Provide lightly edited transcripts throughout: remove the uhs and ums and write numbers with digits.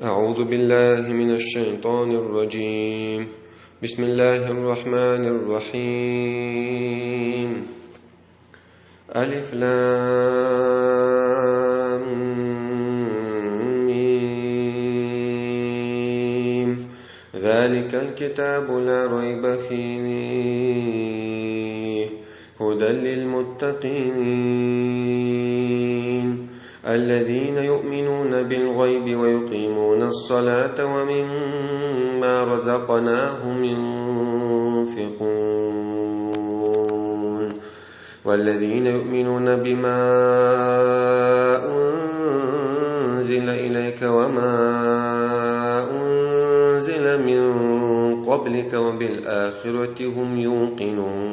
أعوذ بالله من الشيطان الرجيم. بسم الله الرحمن الرحيم. ألف لام ميم. ذلك الكتاب لا ريب فيه هدى للمتقين الذين يؤمنون بالغيب ويقيمون الصلاة ومما رزقناهم ينفقون والذين يؤمنون بما أنزل إليك وما أنزل من قبلك وبالآخرة هم يوقنون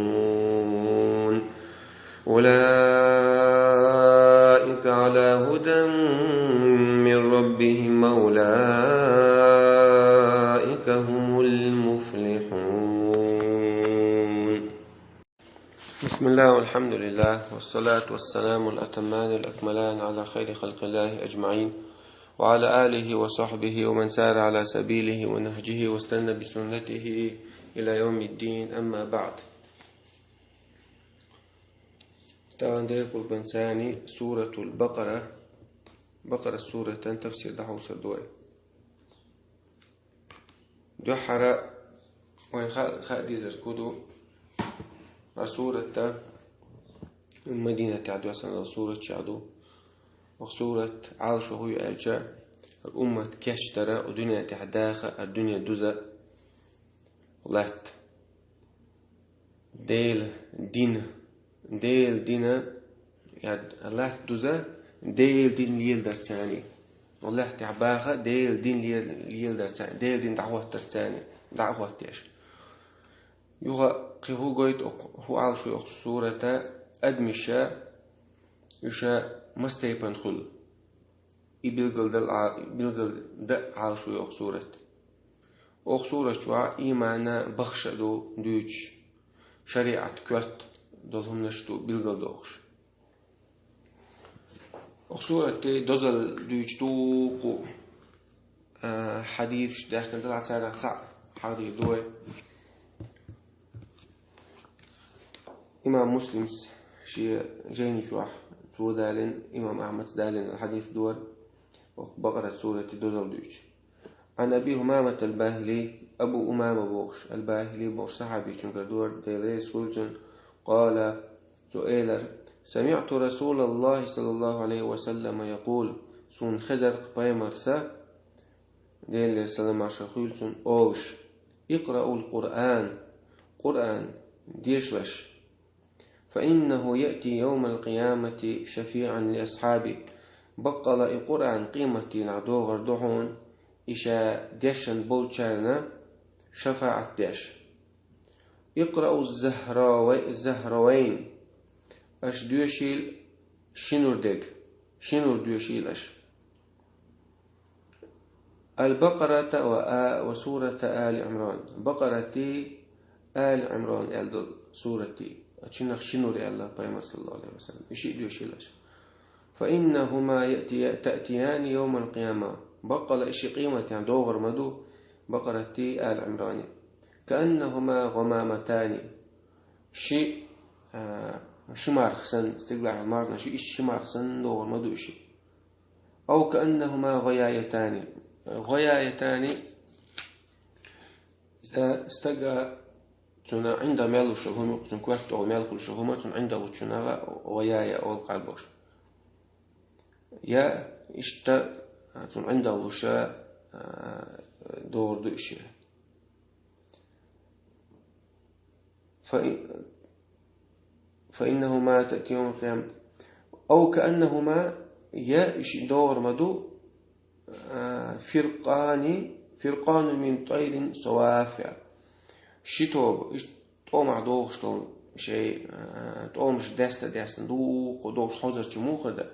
أولئك على هدى من ربهم أولئك هم المفلحون. بسم الله والحمد لله والصلاة والسلام الأتمان الأكملان على خير خلق الله أجمعين وعلى آله وصحبه ومن سار على سبيله ونهجه واستنى بسنته إلى يوم الدين. أما بعد، تغنديق البنساني سورة البقرة سورة تفسير دحوس الدوي دحرة وخادي زركودو سورة المدينة تعدو سنة سورة شعدو وسورة عالش وهو ألجا الأمة كشترى ودنيا تحداخة الدنيا دوزة لات ديل دينا يعني الله دوزة ديل دين ليل درساني والله تعباخة ديل دين ليل درساني ديل دين دعوة درساني دعوة تيش يوغا قهو قويت هو عالشو سورة أدمشا يشا مستيبن خل يبلغل دع عالشو سورة شوع إيمانا بخشدو دوج شريعة كوت دولهم نشتو بلغل دوغش سورة دوزل دوج دوقو حديث داخل دلع سارة سع حديث دوي إمام مسلم شي جيني شوح تو دالين إمام أحمد دالين الحديث دور وبقرة سورة دوزل دوج عن أبي همامة الباهلي أبو أمامة بوخش الباهلي بوخش صحابي شنكر دور ديليس فولجن قال سؤالر سمعت رسول الله صلى الله عليه وسلم يقول سون خزر بايمرسا ديل سلام عشخيل سون أوش اقرأوا قرآن ديشلش فإنه يأتي يوم القيامة شفيعا لأصحابي بقل القرآن قيمتي نعدو غردوحون إشا ديشن بولشارنا شفاعة ديش اقرأوا الزهروين أش دوشيل شنور دوشيل أش البقرة وسورة آل عمران بقرة آل عمران ألدل سورتي أتشنخ شنور الله بيما صلى الله عليه وسلم إشي دوشيل أش فإنهما تأتيان يوم القيامة بقل إشي قيمة يعني دوغر مدو بقرة آل عمران كأنهما غمامتان شيء شمارخسن استقلع المارنا شيء شمارخسن دوغر مدو شيء أو كأنهما غيايتان استقى تنا عند ميل الشهوم تن كوات أو ميل الشهوم تن عند وتشنا غيايا أو القلبوش يا إشتا تن عند وشا دور دوشي فإنهما تأتي يوم القيامة أو كأنهما يا إش دور مدو فرقان من طير صوافع شتوب طومع دوغشتل شيء طومش داست دوغ حوزر جموخ ده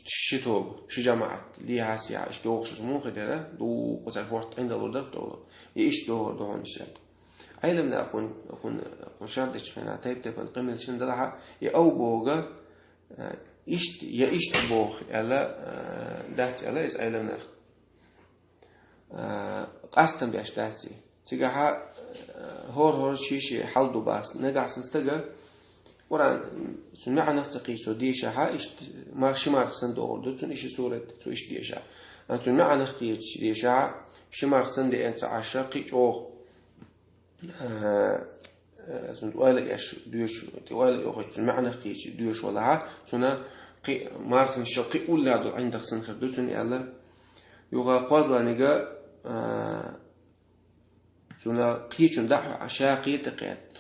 شتوب شجماعة ليها سيا إش دوغش جموخ ده دوغ زفورت عند الودر دوغ إيش دوغ دهون شيء أيضا من أكون شرط خنا تيب القمة شن دلها يأو بوجا إشت بوخ ألا دهت ألا إس أيضا قاستن بيشتاتي تيجا هور شيء حلدو باس نجاس نستجا قرآن سمع نفتقي سوديشة إيش مارك صندوق دو تون إيش سورة تو إيش ديشة أنت سمع نفتقي ديشة شمار صندوق أنت عشاقي أو سند ولا إيش ديش ولا أخذ سمع نفتقي ديش ولا سنا مارك نشقي ولا دو عندك صنخر دو تون يلا يوغا قاضلا نجا سنا قيتون دحو عشاقي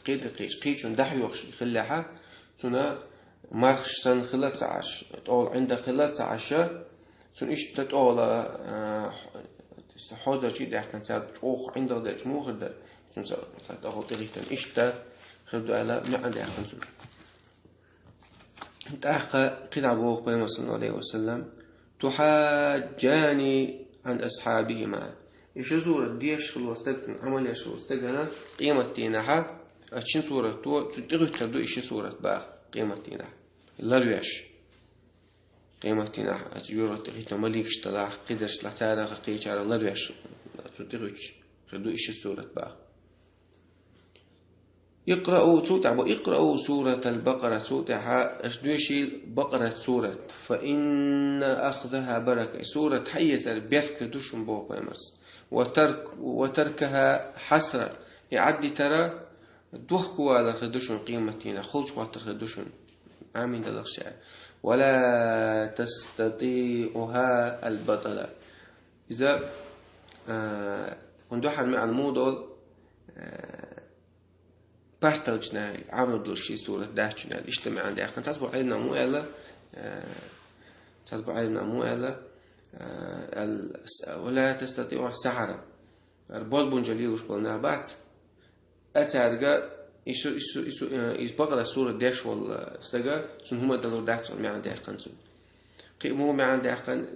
قيت قيتون دحو يخش خلاها سنا ماركش سن خلات عش تقول عند خلات عشا سن إيش تقول حوض شيء ده كان ساد أوخ عند ده مو خد سن ساد تقول تريتن إيش تا خدوا على ما عندي أحسن سن تأخ قيد عبوه بين صلى الله عليه وسلم تحاجاني عن أصحابهما إيش سورة ديش خلوستك عمل إيش خلوستك قيمة تينها أشين سورة تو تقدر تبدو إيش سورة بقى قيمة تينها لا ليش قيمة تينها أتجرا تقيت مليك اشتلاع قدرش لتارة قيت على لا ليش تقدر تبدو إيش سورة بقى اقرأوا سورة البقرة سورة أشدوشي بقرة سورة فإن أخذها بركة سورة حيز بيسك دوشن بوق أمرس وتركها حسرة يعدي ترى دوخكوا على خدوشن قيمتنا خلش واتر خدوشن آمين دلخشاء ولا تستطيعها البطلة إذا كندوحر مع الموضوع بارتلجنا عملوا دلشي سورة داشنا الاجتماع عندي أخن تصبح علينا مو إلا ولا تستطيع السحرة البولبون جليل وش قلنا بعد أتارجع إيش بقرة سورة داش ولا سجى سن هم دلوا داش ما عندي أخن سن قيموا ما عندي أخن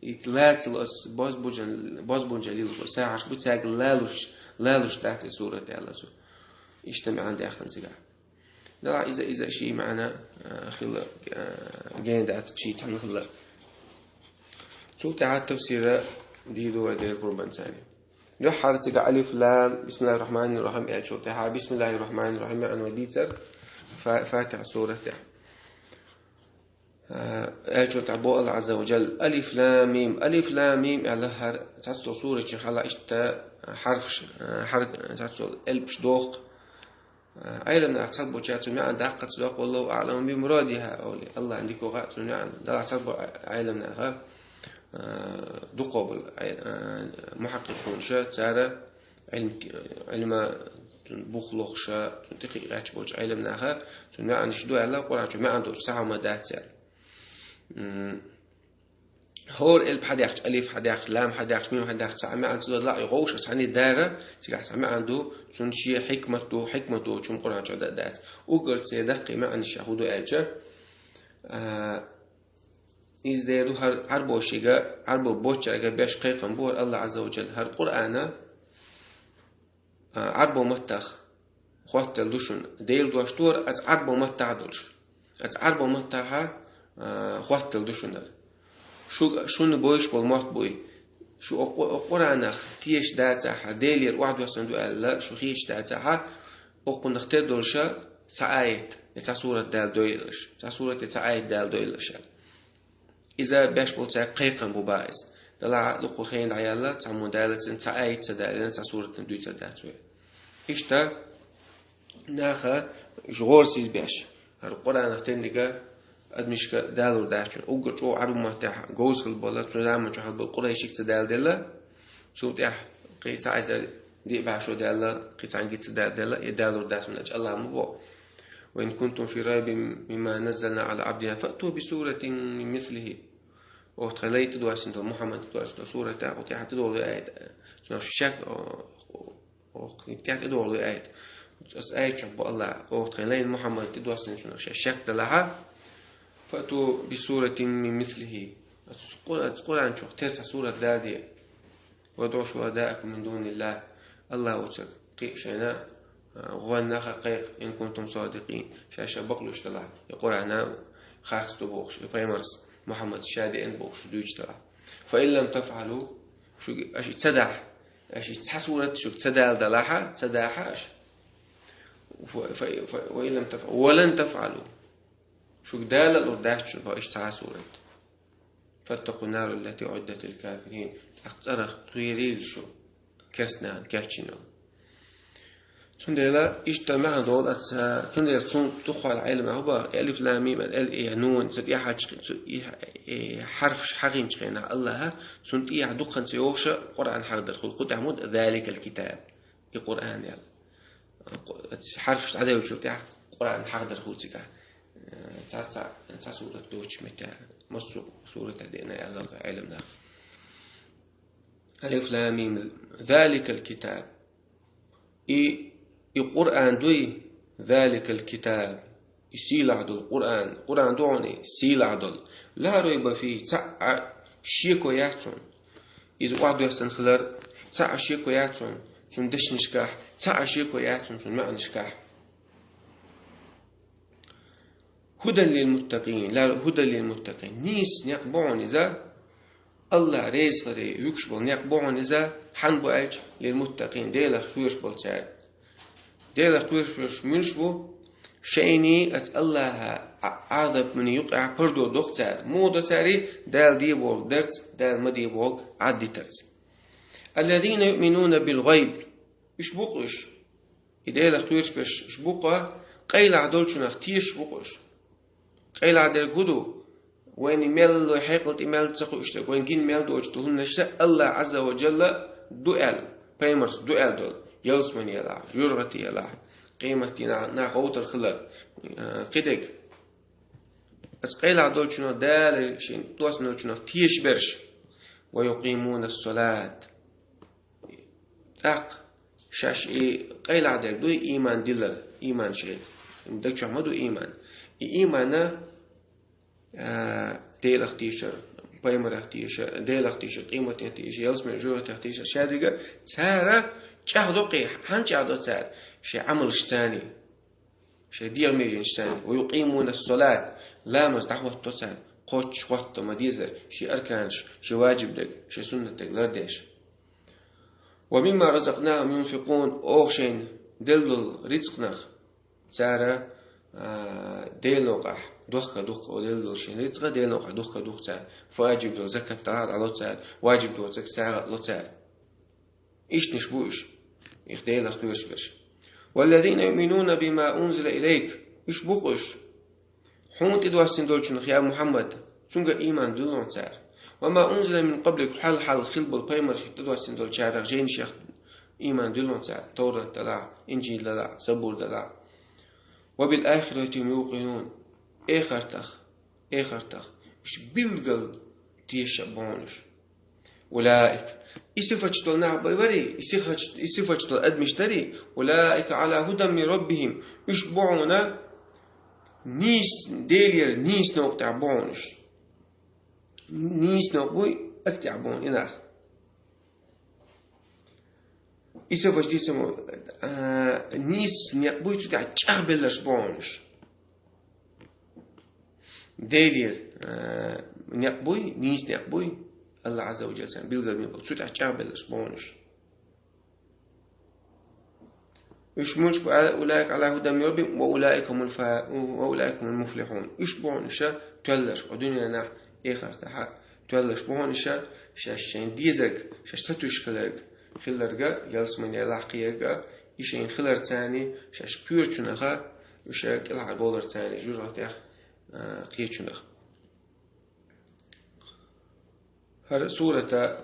إتلات الأس باز جليل وساعش بتساق لالوش تحت سورة الله سو اجتمع عندي أخن سجى لا إذا شيء معنا خلا جين دعت شيء تحنا خلا شو تعال تفسير ديدو ودير قربان ثاني لو حرتك ألف لام بسم الله الرحمن الرحيم يعني شو تعال بسم الله الرحمن الرحيم عن وديتر فاتح سورة شو تعبوا الله عز وجل ألف لام ميم على هر تحصل سورة خلا إشتا حرف تحصل ألبش دوق أيضا أعتقد بوجات ما عند عقد صدق والله أعلم بمرادها أولي الله عندك وقت نعم ده أعتقد أيضا نها دقوب محققون شاء ترى علم بخلق شاء تنتقي أعتبر علم نها تنع عن شدوا على قرآن ما عنده ساعة مدات هور الحديقة ألف حديقة لام حديقة ميم حديقة سامع عن صدق لا يغوش عني دارة تيجي سامع عنده سنشي حكمته شو قرآن جدا دات وقلت سيدق ما عن الشهود أجر إذ ديرو هربو شيء هربو بوتشة بيش قيقا بور الله عز وجل هر قرآن هربو متخ خوات الدوشن ديل دوشتور از هربو متعدلش از هربو متها خوات الدوشن شو نبويش بالموت بوي شو قرآن تيش داتها ديلير واحد وصندو ألا شو خيش داتها أقول نختار دولشة سعايت يتصورة دال دويلش تصورة سعايت دال دويلش إذا باش بولتا قيقا ببايز دلع لقو خين عيالا تعمو دالة سعايت سدالين تصورة دويتا داتوي إشتا ناخا جغور سيز باش القرآن نختار نيجا أدمشك دالور داشون أوجر شو عرب متاح جوز البلد شو زعما شو حب القريش يكتدال دلا شو تاح قيت عايز دي بعشو دلا قيت عن قيت دلا يدالور داشون أج الله مبو وإن كنتم في ريب مما نزلنا على عبدنا فأتوا بسورة من مثله وتخليت دواسنت محمد دواسنت سورة تاع وتاح تدور آية شنو شك أو تاح تدور آية آية شب الله وتخليت محمد دواسنت شنو شك دلها فأتوا بسورة من مثله القرآن شو اخترت سورة دادية وادعوا شهداءكم من دون الله الله وتر قيء شينا غوانا قيق إن كنتم صادقين شاشة بقلوش تلا يقول أنا خاص تبوخش فيمرس محمد شادي إن بوخش دويش تلا فإن لم تفعلوا شو أش تدع أش تحسورت شو تدع دلاحة تداحاش وإن لم تفعلوا ولن تفعلوا شو دال الأرداش شو فإيش تحسورت فاتقوا النار التي أعدت للكافرين أختصرخ غيريل شو كسنان كاتشينو تندلا اجتماع دول تندلا تون تخوى العلم هو ألف لام ميم ال نون تدي حرف حقين شخينا الله سنت دخن سيوش قرآن حق دخل قد عمود ذلك الكتاب القرآن يلا حرف عدد وشوف قرآن حق دخل سكا تا سورة دوش متى مصر سورة دينا الله علمنا ألف لام ميم ذلك الكتاب القرآن دوي ذلك الكتاب يسيل عدل القرآن دوني سيل عدل لا ريب فيه تسع شيكو ياتون إذا واحد يحسن خلر تسع شيكو ياتون شون دش نشكاح تسع شيكو ياتون شون مع نشكاح هدى للمتقين لا هدى للمتقين نيس يقبعون إذا الله ريز غري يكشبل يقبعون إذا حنبو أج للمتقين ديلا خيوش بلتاد ديلا خيوش منشبو شيني أت الله عذب من يقع بردو دختار مو ساري دال ديبوغ درس دال مديبوغ عدي ترس الذين يؤمنون بالغيب يشبقش ديلا خيوش بش شبقه قيل عدول شنخ تيش بقش قيل عدل قدو وين ميل حيقلت إمال تسقو اشتك وين جين ميل دوش تهون نشتا الله عز وجل دوئل بيمرس دوئل دول يلسمن يلا يرغتي يلا قيمتي ناقوت الخلق قدق أسقيل عدول شنو دال شين توسنو شنو تيش برش ويقيمون الصلاة تاق شاش قيل عدل دوي إيمان دلل إيمان شيء مدك شو عمدو إيمانا ديل اختيشر بايمر اختيشر ديل اختيشر قيمة اختيشر يلسمن جوه اختيشر شادقة تارا جهدو قيح هان جهدو تار شيء عمل اشتاني شيء دير ميجين اشتاني ويقيمون الصلاة لا مزدحوة توسان قوتش وقت مديزر شيء أركانش شيء واجب دك شيء سنة دك لردش ومما رزقناهم ينفقون أوغشين دلل رزقناخ تارا ديل نوقح دوخ وديل شين رزقه ديل نوقح دوخ تار فواجب دو زكاة طلعت على تار واجب دو زكاة ساعة لو تار إيش نشبوش يخديل أخيوش بش والذين يؤمنون بما أنزل إليك إيش بقش حومت إدواسين دولشن يا محمد شنك إيمان دلون تار وما أنزل من قبلك حال خلب البيمر شت إدواسين دول شار رجين شيخ إيمان دلون تار توراة دلع إنجيل دلع زبور دلع وبالآخرة هم يوقنون آخر تخ مش بيلقل تيشبونش أولئك إسفتشتل نعبي بري إسفتشتل أدمشتري أولئك على هدى من ربهم يشبعون نيس ديلير نيس نوقتع بونش نيس نوقبوي أتعبون إناخ إسفتش دي سمو نيس نيقبوي تدع تشعبلش بونش ديلير نيقبوي نيس نيقبوي الله عز وجل سان بيلغل من قد سوتع تشعبلش بونش يشمونش أولئك على هدى من ربهم وأولئك هم المفلحون يشبونش تولش ودنيا نح إخر تحا تولش بونش شاشين ديزك شاشتتوش خلرجا يلسمن يلاقيجا يشين خلر تاني شاش بيرتشنخا وشاك العب بولر تاني جراتيخ قيتشنخ هر سورة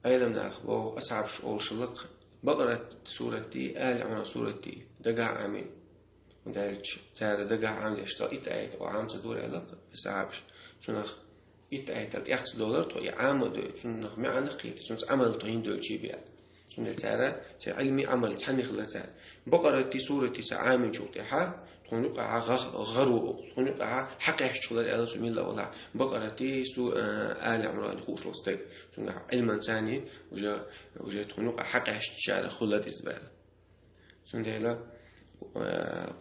علمنا أخبار أصعب شؤول شلق بقرة سورة آل عمران سورة دقع عامين ودارج تار دقع عامين اشتغل إتأيت وعام تدور علق أصعبش شنخ إتأيت $8 تو يعامل شنخ معنا قيد شنخ عمل طين دول جيبيا شنخ تارا علمي عمل تحني خلتها بقرة سورة عامين شوطيها تخنقع غرو تخنقع حق يشتغل على سمين الله ولا بقرة سو آل عمران خوش وستك شنخ علما ثاني وجا تخنقع حق يشتغل خلت إزبال شنخ لا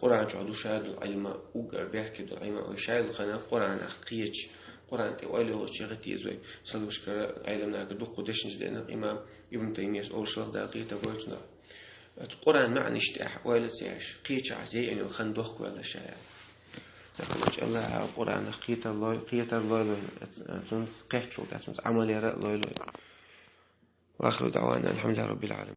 قرآن شهدو شهد العلم وقر بيحكي العلم وشهد الخنا قرآن أخيج قرآن تي وإله هو شيء غتيزوي صلوا بشكر علمنا كدق دشنج دينا إمام ابن تيمية أول شرط دقيقة قلتنا القرآن معنى اشتاح وإله سيعش قيتش عزي يعني الخندق ولا شيء إن الله القرآن قيت الله تنس قيتشو تنس عمل يرى الله وآخر دعوانا الحمد لله رب العالمين.